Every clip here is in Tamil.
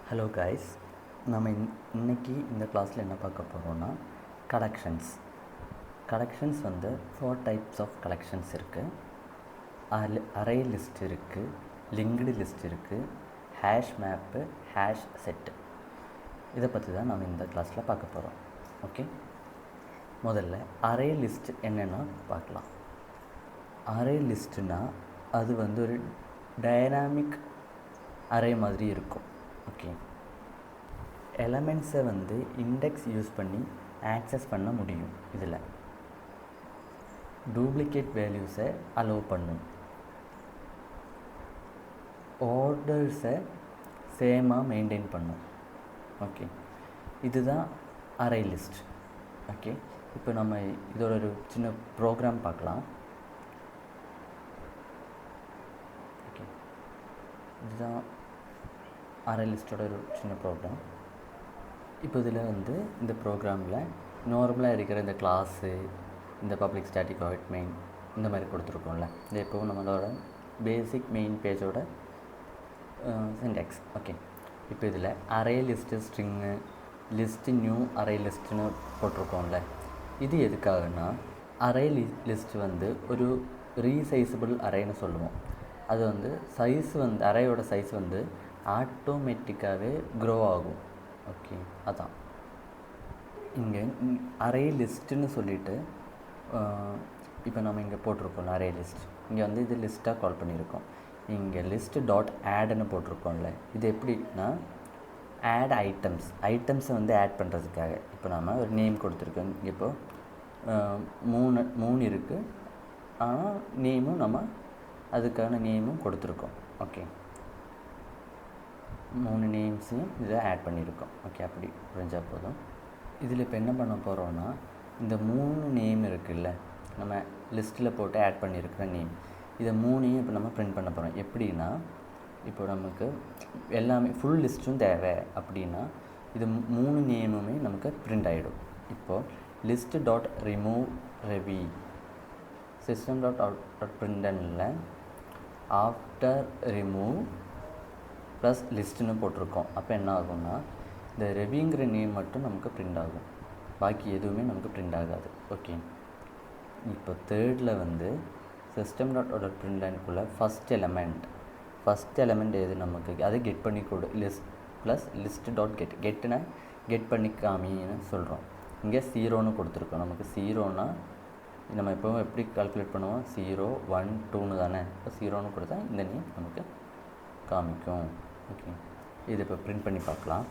ஹலோ கைஸ், நம்ம இன்னைக்கு இந்த கிளாஸில் என்ன பார்க்க போகிறோன்னா கலெக்ஷன்ஸ். கலெக்ஷன்ஸ் வந்து 4 டைப்ஸ் ஆஃப் கலெக்ஷன்ஸ் இருக்குது. அரே லிஸ்ட் இருக்குது, லிங்க்டு லிஸ்ட் இருக்குது, ஹேஷ் மேப்பு, ஹேஷ் செட்டு. இதை பற்றி தான் நம்ம இந்த கிளாஸில் பார்க்க போகிறோம். ஓகே, முதல்ல அரே லிஸ்ட் என்னென்னா பார்க்கலாம். அரே லிஸ்ட்டுனா அது வந்து ஒரு டைனாமிக் அரே மாதிரி இருக்கும். ஓகே, எலமெண்ட்ஸை வந்து இண்டெக்ஸ் யூஸ் பண்ணி ஆக்சஸ் பண்ண முடியும். இதில் டூப்ளிகேட் வேல்யூஸை அலோவ் பண்ணும், ஆர்டர்ஸை சேமாக மெயின்டைன் பண்ணும். ஓகே, இதுதான் அரே லிஸ்ட். ஓகே, இப்போ நம்ம இதோட ஒரு சின்ன ப்ரோக்ராம் பார்க்கலாம். ஓகே, இதுதான் அரே லிஸ்ட்டோட ஒரு சின்ன ப்ரோக்ராம். இப்போ இதில் வந்து இந்த ப்ரோக்ராமில் நார்மலாக இருக்கிற இந்த கிளாஸு, இந்த பப்ளிக் ஸ்டாட்டிக் வாய்ட் மெயின் இந்த மாதிரி கொடுத்துருக்கோம்ல, இது எப்போவும் நம்மளோட பேசிக் மெயின் பேஜோட சின்டாக்ஸ். ஓகே, இப்போ இதில் array list string, list new array லிஸ்ட்டுன்னு போட்டிருக்கோம்ல, இது எதுக்காகனா அரே லிஸ்ட்டு வந்து ஒரு ரீசைஸபிள் அரேன்னு சொல்லுவோம். அது வந்து சைஸ் வந்து அரேயோட சைஸ் வந்து ஆட்டோமேட்டிக்காகவே க்ரோ ஆகும். ஓகே, அதான் இங்கே அரே லிஸ்ட்டுன்னு சொல்லிவிட்டு இப்போ நம்ம இங்கே போட்டிருக்கோம்ல அரே லிஸ்ட், இங்கே வந்து இது லிஸ்ட்டாக கால் பண்ணியிருக்கோம். இங்கே லிஸ்ட்டு டாட் ஆடுன்னு போட்டிருக்கோம்ல, இது எப்படின்னா ஆட் ஐட்டம்ஸை வந்து ஆட் பண்ணுறதுக்காக. இப்போ நம்ம ஒரு நேம் கொடுத்துருக்கோம். இப்போது மூணு இருக்குது, ஆனால் நேமும் நம்ம அதுக்கான நேமும் கொடுத்துருக்கோம். ஓகே, 3 நேம்ஸையும் இதை ஆட் பண்ணியிருக்கோம். ஓகே, அப்படி புரிஞ்சால் போதும். இதில் இப்போ என்ன பண்ண போகிறோன்னா, இந்த 3 நேம் இருக்குல்ல, நம்ம லிஸ்ட்டில் போட்டு ஆட் பண்ணியிருக்கிற நேம், இதை 3ஐயும் இப்போ நம்ம பிரிண்ட் பண்ண போகிறோம். எப்படின்னா, இப்போ நமக்கு எல்லாமே ஃபுல் லிஸ்ட்டும் தேவை அப்படின்னா இது 3 நேமுமே நமக்கு பிரிண்ட் ஆகிடும். இப்போது லிஸ்ட்டு டாட் ரிமூவ் ரெவி system dot out println after remove plus லிஸ்ட்டுன்னு போட்டிருக்கோம். அப்போ என்ன ஆகும்னா, இந்த ரெவிங்கிற நேம் மட்டும் நமக்கு பிரிண்ட் ஆகும், பாக்கி எதுவுமே நமக்கு பிரிண்ட் ஆகாது. ஓகே, இப்போ தேர்டில் வந்து சிஸ்டம் டாட் அவுட் பிரிண்டனுக்குள்ளே ஃபஸ்ட் எலமெண்ட் எது நமக்கு அதை கெட் பண்ணி கொடு, லிஸ்ட் ப்ளஸ் லிஸ்ட்டு டாட் கெட்டுனா கெட் பண்ணி காமின்னு சொல்கிறோம். இங்கே 0ன்னு கொடுத்துருக்கோம். நமக்கு 0னா நம்ம எப்போவும் எப்படி கால்குலேட் பண்ணுவோம், 0 1 2ன்னு தானே. இப்போ 0ன்னு கொடுத்தா இந்த நேம் நமக்கு காமிக்கும். ஓகே, இது இப்போ பிரிண்ட் பண்ணி பார்க்கலாம்.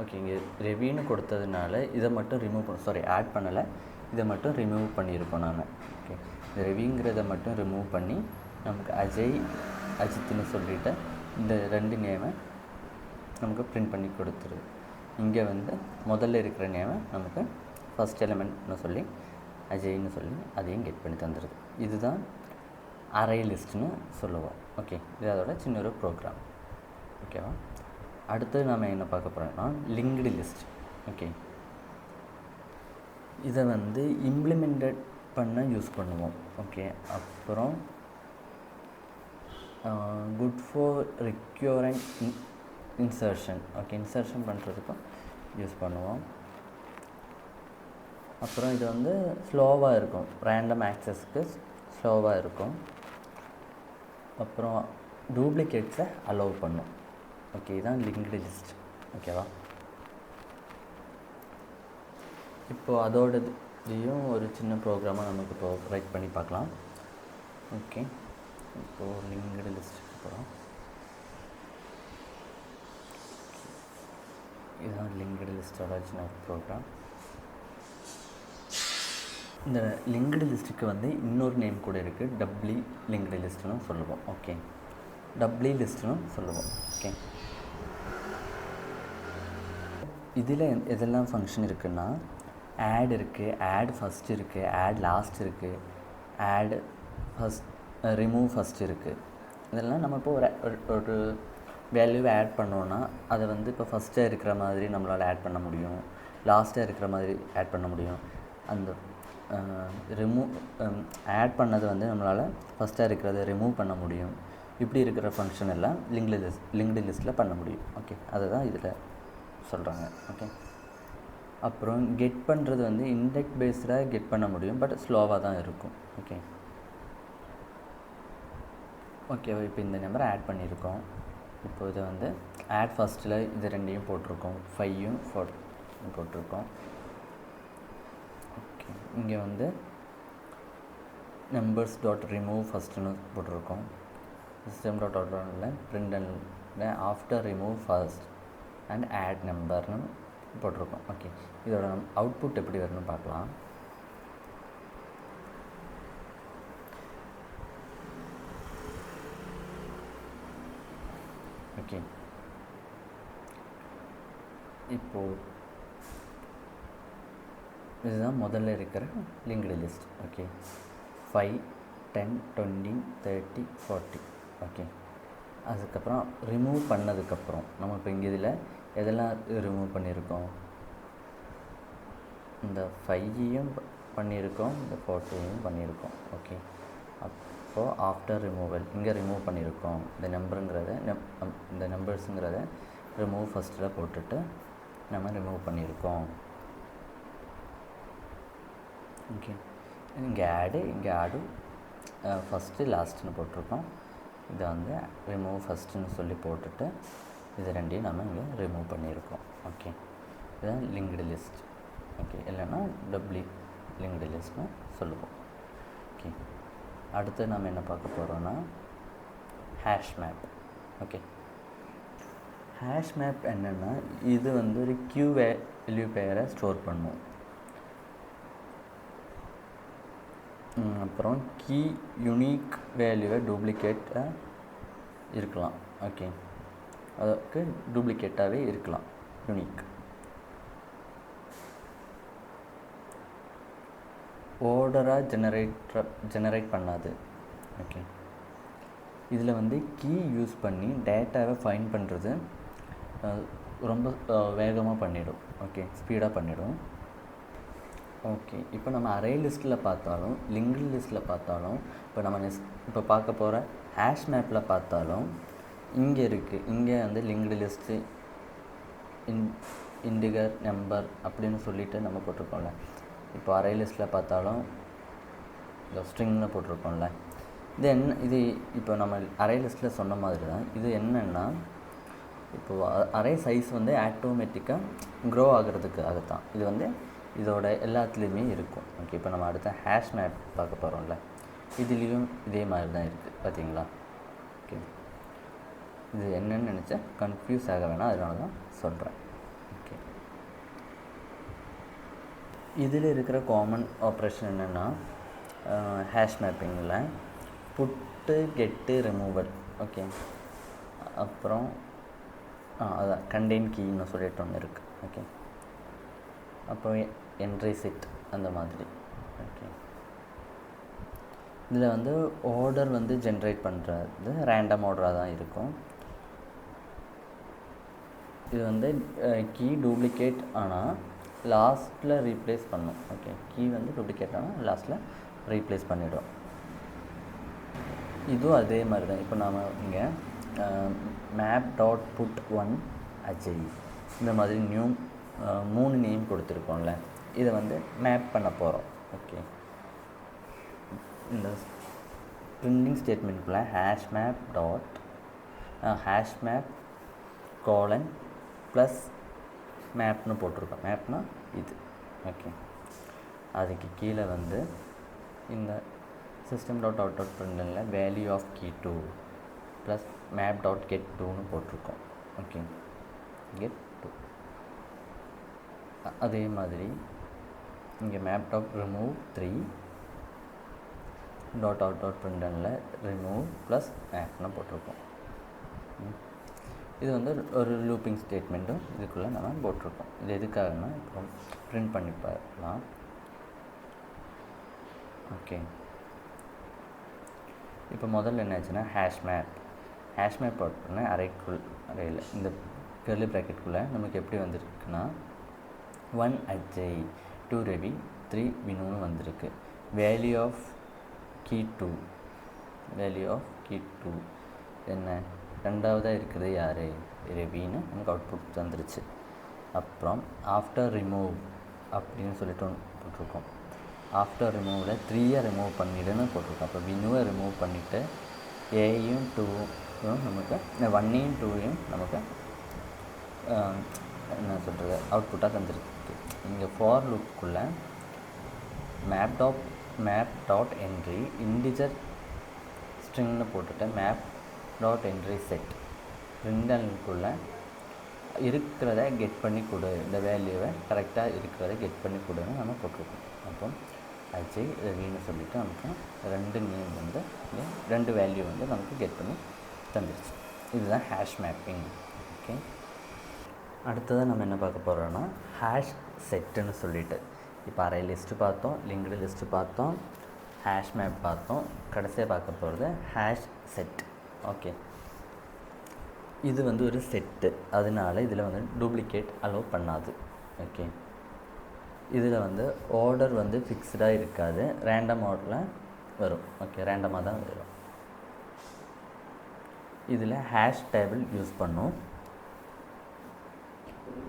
ஓகே, இங்கே ரெவியூன்னு கொடுத்ததுனால இதை மட்டும் ஆட் பண்ணலை, இதை மட்டும் ரிமூவ் பண்ணியிருக்கோம் நான். ஓகே, இந்த ரெவிங்கிறத மட்டும் ரிமூவ் பண்ணி நமக்கு அஜித்னு சொல்லிவிட்டு இந்த 2 நேமை நமக்கு பிரிண்ட் பண்ணி கொடுத்துருது. இங்கே வந்து முதல்ல இருக்கிற நேமை நமக்கு ஃபஸ்ட் எலிமெண்ட்னு சொல்லி அஜய்னு சொல்லி அதையும் கெட் பண்ணி தந்துடுது. இதுதான் அரே லிஸ்ட்டுன்னு சொல்லுவோம். ஓகே, இது அதோட சின்ன ஒரு ப்ரோக்ராம். ஓகேவா, அடுத்து நம்ம என்ன பார்க்க போகிறோம்னா லிங்க்டு லிஸ்ட். ஓகே, இதை வந்து இம்ப்ளிமெண்டட் பண்ண யூஸ் பண்ணுவோம். ஓகே, அப்புறம் good for recurrent insertion. Okay, insertion பண்ணுறதுக்கும் யூஸ் பண்ணுவோம். அப்புறம் இது வந்து ஸ்லோவாக இருக்கும், ரேண்டம் ஆக்சஸ்க்கு ஸ்லோவாக இருக்கும். அப்புறம் டூப்ளிகேட்ஸை அலோவ் பண்ணும். ஓகே, இதுதான் லிங்க்டு லிஸ்ட். ஓகேவா, இப்போது அதோடதையும் ஒரு சின்ன ப்ரோக்ராமாக நமக்கு இப்போ ரைட் பண்ணி பார்க்கலாம். ஓகே, இப்போது லிங்க்டு லிஸ்ட்டுக்கு போகிறோம். இதுதான் லிங்க்டு லிஸ்ட்டோட சின்ன ப்ரோக்ராம். இந்த லிங்க்டு லிஸ்ட்டுக்கு வந்து இன்னொரு நேம் கூட இருக்குது, டப்ளி லிங்க்டு லிஸ்ட்டுன்னு சொல்லுவோம். ஓகே, டப்ளி லிஸ்ட்டுன்னு சொல்லுவோம். ஓகே, இதில் எதெல்லாம் ஃபங்க்ஷன் இருக்குன்னா ஆட் இருக்குது, ஆட் ஃபஸ்ட் இருக்குது, ஆட் லாஸ்ட் இருக்குது, ஆட் ஃபஸ்ட் ரிமூவ் ஃபஸ்ட் இருக்குது. இதெல்லாம் நம்ம இப்போ ஒரு வேல்யூவை ஆட் பண்ணோன்னா அதை வந்து இப்போ ஃபஸ்ட்டாக இருக்கிற மாதிரி நம்மளால் ஆட் பண்ண முடியும், லாஸ்ட்டாக இருக்கிற மாதிரி ஆட் பண்ண முடியும். அந்த ஆட் பண்ணது வந்து நம்மளால் ஃபஸ்ட்டாக இருக்கிறத ரிமூவ் பண்ண முடியும். இப்படி இருக்கிற ஃபங்க்ஷன் எல்லாம் லிங்க்டு லிஸ்ட்டில் பண்ண முடியும். ஓகே, அதை தான் இதில் சொல்கிறாங்க. ஓகே, அப்புறம் கெட் பண்ணுறது வந்து இண்டெக்ஸ் பேஸ்டாக கெட் பண்ண முடியும், பட் ஸ்லோவாக தான் இருக்கும். ஓகே ஓகே இப்போ இந்த நம்பரை ஆட் பண்ணியிருக்கோம். இப்போ இதை வந்து ஆட் ஃபஸ்ட்டில் இது ரெண்டையும் போட்டிருக்கோம், 5யும் 4 போட்டிருக்கோம். ஓகே, இங்கே வந்து நம்பர்ஸ் டாட் ரிமூவ் ஃபஸ்ட்டுன்னு போட்டிருக்கோம். சிஸ்டம் டாட் அவுட்ல println after remove first and add நம்பர்னு போட்டிருக்கோம். ஓகே, இதோட அவுட்புட் எப்படி வரும்னு பார்க்கலாம். ஓகே, இப்போது இதுதான் முதல்ல இருக்கிற லிங்க்டு லிஸ்ட். ஓகே, 5, 10, 20, 30, 40. ஓகே, அதுக்கப்புறம் ரிமூவ் பண்ணதுக்கப்புறம் நம்ம இப்போ இங்கே இதில் எதெல்லாம் ரிமூவ் பண்ணியிருக்கோம், இந்த 5யும் பண்ணியிருக்கோம், இந்த 40யும் பண்ணியிருக்கோம். ஓகே, அப்போது ஆஃப்டர் ரிமூவல் இங்கே ரிமூவ் பண்ணியிருக்கோம். இந்த நம்பருங்கிறத இந்த நம்பர்ஸுங்கிறத ரிமூவ் ஃபஸ்ட்டில் போட்டுட்டு நம்ம ரிமூவ் பண்ணியிருக்கோம். ஓகே, இங்கே ஆடு ஃபஸ்ட்டு லாஸ்ட்டுன்னு போட்டிருக்கோம். இதை வந்து ரிமூவ் ஃபஸ்ட்டுன்னு சொல்லி போட்டுட்டு இது ரெண்டையும் நம்ம இங்கே ரிமூவ் பண்ணியிருக்கோம். ஓகே, இதுதான் லிங்க்டு லிஸ்ட். ஓகே, இல்லைன்னா டபுள்யூ லிங்க்டு லிஸ்ட்னு சொல்லுவோம். ஓகே, அடுத்து நம்ம என்ன பார்க்க போகிறோன்னா hash map. Okay, hash map என்னென்னா இது வந்து ஒரு கியூ வேல்யூ பெயரை ஸ்டோர் பண்ணும். அப்புறம் கீ யூனிக் வேல்யூவை டூப்ளிகேட்டாக இருக்கலாம். ஓகே, அதுக்கு டூப்ளிகேட்டாகவே இருக்கலாம், யூனிக். ஓர்டராக ஜெனரேட் பண்ணாது. ஓகே, இதில் வந்து கீ யூஸ் பண்ணி டேட்டாவை ஃபைண்ட் பண்ணுறது ரொம்ப வேகமாக பண்ணிடும். ஓகே, ஸ்பீடாக பண்ணிடும். ஓகே, இப்போ நம்ம அரே லிஸ்ட்டில் பார்த்தாலும் லிங்க்டு லிஸ்ட்டில் பார்த்தாலும் இப்போ நம்ம இப்போ பார்க்க போகிற ஹேஷ் மேப்பில் பார்த்தாலும் இங்கே இருக்குது. இங்கே வந்து லிங்க்டு லிஸ்ட்டு இன்டிகர் நம்பர் அப்படின்னு சொல்லிட்டு நம்ம போட்டிருக்கோம்ல. இப்போ அரே லிஸ்ட்டில் பார்த்தாலும் இந்த ஸ்ட்ரிங்னு போட்டிருக்கோம்ல. இது இப்போ நம்ம அரே லிஸ்ட்டில் சொன்ன மாதிரி தான் இது. என்னென்னா இப்போது அரே சைஸ் வந்து ஆட்டோமேட்டிக்காக க்ரோ ஆகிறதுக்காக தான் இது வந்து இதோட எல்லாத்துலேயுமே இருக்கும். ஓகே, இப்போ நம்ம அடுத்த ஹேஷ் மேப் பார்க்க போகிறோம்ல, இதுலேயும் இதே மாதிரி தான் இருக்குது, பார்த்தீங்களா? ஓகே, இது என்னென்னு நினச்சா கன்ஃபியூஸ் ஆக வேணாம், அதனால தான் சொல்கிறேன். ஓகே, இதில் இருக்கிற காமன் ஆப்ரேஷன் என்னென்னா ஹேஷ் மேப்பிங்கில் புட்டு கெட்டு ரிமூவல். ஓகே, அப்புறம் அதான் கண்டெயின் கீன்னு சொல்லிட்டு ஒன்று இருக்குது. ஓகே, அப்புறம் என்ட்ரி செட் அந்த மாதிரி. ஓகே, இதில் வந்து ஆர்டர் வந்து ஜென்ரேட் பண்ணுறது ரேண்டம் ஆர்டராக தான் இருக்கும். இது வந்து கீ டூப்ளிகேட் ஆனால் லாஸ்ட்டில் ரீப்ளேஸ் பண்ணும். ஓகே, கீ வந்து டூப்ளிகேட் ஆனால் லாஸ்ட்டில் ரீப்ளேஸ் பண்ணிவிடும். இதுவும் அதே மாதிரி தான். இப்போ நாம் இங்கே மேப் டாட் புட் 1 அஜய் இந்த மாதிரி நியூ 3 நேம் கொடுத்துருக்கோம்ல, இதை வந்து மேப் பண்ண போகிறோம். ஓகே, இந்த பிரிண்டிங் ஸ்டேட்மெண்ட்குள்ளே ஹேஷ் மேப் கோலன் ப்ளஸ் மேப்னு போட்டிருக்கோம். மேப்னா இது. ஓகே, அதுக்கு கீழே வந்து இந்த system dot out dot println value of key 2 plus map dot get 2ன்னு போட்டிருக்கோம். Okay, get 2. அதே மாதிரி இங்கே map dot remove 3 dot out dot println remove plus மேப்னு போட்டிருக்கோம். இது வந்து ஒரு லூப்பிங் ஸ்டேட்மெண்ட்டும் இதுக்குள்ளே நம்ம போட்டிருக்கோம். இது எதுக்காகனா இப்போ பிரிண்ட் பண்ணி பார்க்கலாம். ஓகே, இப்போ முதல்ல என்னாச்சுன்னா ஹேஷ் மேப் போட்டோன்னா அறையில் இந்த கர்லி ப்ராக்கெட்டுக்குள்ளே நமக்கு எப்படி வந்திருக்குன்னா 1 அஜய் 2 ரவி 3 வினுன்னு வந்திருக்கு. வேல்யூ ஆஃப் கீ 2 என்ன ரெண்டாவதாக இருக்கிறது யார் ரவின்னு நமக்கு அவுட்புட் வந்துருச்சு. அப்புறம் ஆஃப்டர் ரிமூவ் அப்படின்னு சொல்லிட்டு ஒன்று போட்டிருக்கோம். ஆஃப்டர் ரிமூவில் 3 ரிமூவ் பண்ணிவிடுன்னு போட்டிருக்கோம். அப்போ வினுவை ரிமூவ் பண்ணிவிட்டு ஏயும் 2யும் நமக்கு 1யும் 2யும் நமக்கு என்ன சொல்கிறது அவுட்புட்டாக தந்துருக்கு. இங்கே ஃபார் லுக்குள்ளே மேப் டாட் என்ட்ரி இன்டிஜர் ஸ்ட்ரிங்னு போட்டுட்டு மேப் டாட் என்ட்ரி செட் ரிண்டலுக்குள்ளே இருக்கிறத கெட் பண்ணி கொடு, இந்த வேல்யூவை கரெக்டாக இருக்கிறத கெட் பண்ணி கொடுன்னு நம்ம போட்டிருக்கோம். அப்போ அஜய் ரவின்னு சொல்லிவிட்டு நமக்கு 2 நேம் வந்து 2 வேல்யூ வந்து நமக்கு கெட் பண்ணி தந்துருச்சு. இதுதான் ஹேஷ் மேப்பிங். ஓகே, அடுத்ததாக நம்ம என்ன பார்க்க போகிறோன்னா ஹேஷ் செட்டுன்னு சொல்லிட்டு, இப்போ அரே லிஸ்ட்டு பார்த்தோம், லிங்க்டு லிஸ்ட்டு பார்த்தோம், ஹேஷ் மேப் பார்த்தோம், கடைசியாக பார்க்க போகிறது ஹேஷ் செட். ஓகே, இது வந்து ஒரு செட்டு, அதனால இதில் வந்து டூப்ளிகேட் அலோவ் பண்ணாது. ஓகே, இதில் வந்து ஆர்டர் வந்து ஃபிக்ஸ்டாக இருக்காது, ரேண்டம் ஆர்டரில் வரும். ஓகே, ரேண்டமாக தான் வரும். இதில் ஹேஷ் டேபிள் யூஸ் பண்ணும்.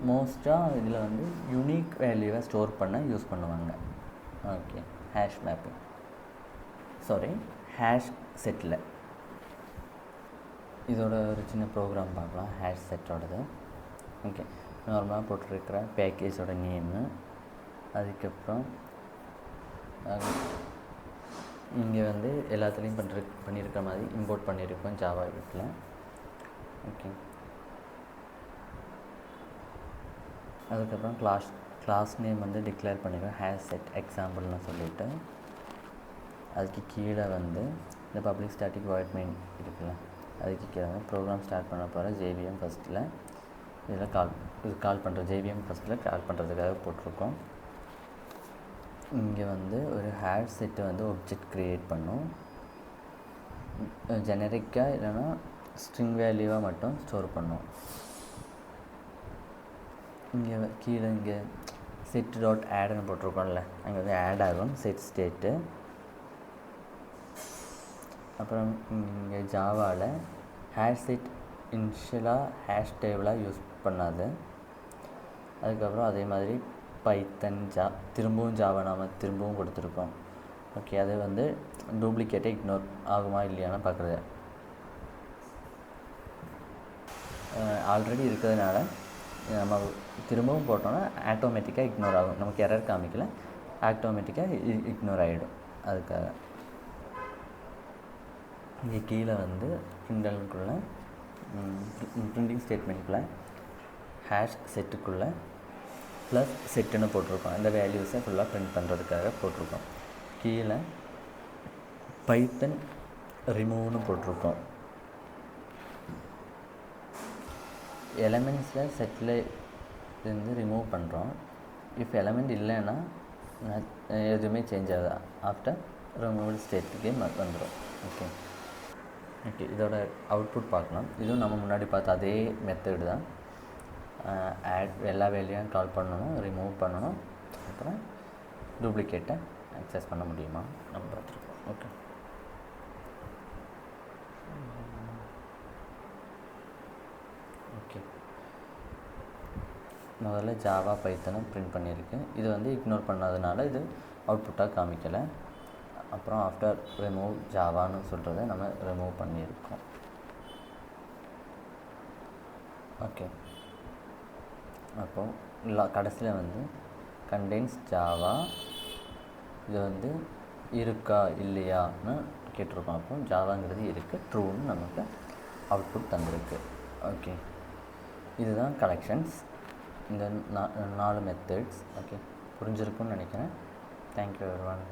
மோஸ்ட்டாக இதில் வந்து யூனிக் வேல்யூவை ஸ்டோர் பண்ண யூஸ் பண்ணுவாங்க. Okay, hash mapping hash settle இதோட ஒரு சின்ன ப்ரோக்ராம் பார்க்கலாம். ஹேஷ் செட்டோடது. ஓகே, நார்மலாக போட்டிருக்கிற பேக்கேஜோட நேமு, அதுக்கப்புறம் இங்கே வந்து எல்லாத்துலேயும் பண்ணியிருக்கிற மாதிரி இம்போர்ட் பண்ணியிருக்கோம் ஜாவா வீட்டில். ஓகே, அதுக்கப்புறம் கிளாஸ் நேம் வந்து டிக்ளேர் பண்ணிடுவேன் ஹேஷ் செட் எக்ஸாம்பிள்னு சொல்லிவிட்டு, அதுக்கு கீழே வந்து இந்த பப்ளிக் ஸ்டாட்டிக் வாய்ட் மெயின் இருக்குல்ல, அதுக்கு கீழே வந்து ப்ரோக்ராம் ஸ்டார்ட் பண்ண போகிற ஜேவிஎம் ஃபஸ்ட்டில் இதில் கால் பண்ணுற ஜேவிஎம் ஃபஸ்ட்டில் கால் பண்ணுறதுக்காக போட்டிருக்கோம். இங்கே வந்து ஒரு ஹேஷ் செட்டு வந்து ஒப்ஜெக்ட் க்ரியேட் பண்ணும். ஜெனரிக்காக இல்லைன்னா ஸ்ட்ரிங் வேல்யூவாக மட்டும் ஸ்டோர் பண்ணும். இங்கே கீழே இங்கே செட் டாட் ஆடுன்னு போட்டிருக்கோம்ல, அங்கே வந்து ஆட் ஆகும் செட் ஸ்டேட்டு. அப்புறம் இங்கே ஜாவாவில் ஹேஷ் செட் இனிஷியலாக ஹேஷ் டேபிளாக யூஸ் பண்ணாது. அதுக்கப்புறம் அதே மாதிரி பைத்தன் திரும்பவும் ஜாவா நாம் திரும்பவும் கொடுத்துருக்கோம். ஓகே, அது வந்து டூப்ளிகேட்டை இக்னோர் ஆகுமா இல்லையான்னு பார்க்குறது. ஆல்ரெடி இருக்கிறதுனால நம்ம திரும்பவும் போட்டோன்னா ஆட்டோமேட்டிக்காக இக்னோர் ஆகும். நமக்கு எரர் காமிக்கல, ஆட்டோமேட்டிக்காக இக்னோர் ஆகிடும். அதுக்காக இங்கே கீழே வந்து பிரிண்டலுக்குள்ளே பிரிண்டிங் ஸ்டேட்மெண்ட்டுக்குள்ளே ஹேஷ் செட்டுக்குள்ளே ப்ளஸ் செட்டுன்னு போட்டிருக்கோம். இந்த வேல்யூஸை ஃபுல்லாக பிரிண்ட் பண்ணுறதுக்காக போட்டிருக்கோம். கீழே பைத்தன் ரிமூவ்னு போட்டிருக்கோம். எலமெண்ட்ஸில் செட்டில் இருந்து ரிமூவ் பண்ணுறோம். இஃப் எலமெண்ட் இல்லைன்னா எதுவுமே சேஞ்ச் ஆகுது, ஆஃப்டர் ரிமூவல் ஸ்டேட்டுக்கே வந்துடும். ஓகே, இதோட அவுட்புட் பார்க்கலாம். இதுவும் நம்ம முன்னாடி பார்த்த அதே மெத்தடு தான். ஆட் எல்லா வேல்யூவும் கால் பண்ணணும், ரிமூவ் பண்ணணும், அப்புறம் டூப்ளிகேட்டை அக்சஸ் பண்ண முடியுமா நம்ம பார்த்துருக்கோம். ஓகே, முதல்ல ஜாவா பைத்தனை பிரிண்ட் பண்ணியிருக்கு. இது வந்து இக்னோர் பண்ணாதனால இது அவுட்புட்டாக காமிக்கலை. அப்புறம் ஆஃப்டர் ரிமூவ் ஜாவான்னு சொல்கிறத நம்ம ரிமூவ் பண்ணியிருக்கோம். ஓகே, அப்போது கடைசியில் வந்து கண்டெய்ன்ஸ் ஜாவா, இது வந்து இருக்கா இல்லையான்னு கேட்டிருக்கோம். அப்போ ஜாவாங்கிறது இருக்குது, ட்ரூன்னு நமக்கு அவுட்புட் தந்திருக்கு. ஓகே, இதுதான் கலெக்ஷன்ஸ். இந்த 4 மெத்தட்ஸ். ஓகே, புரிஞ்சிருக்குன்னு நினைக்கிறேன். Thank you everyone.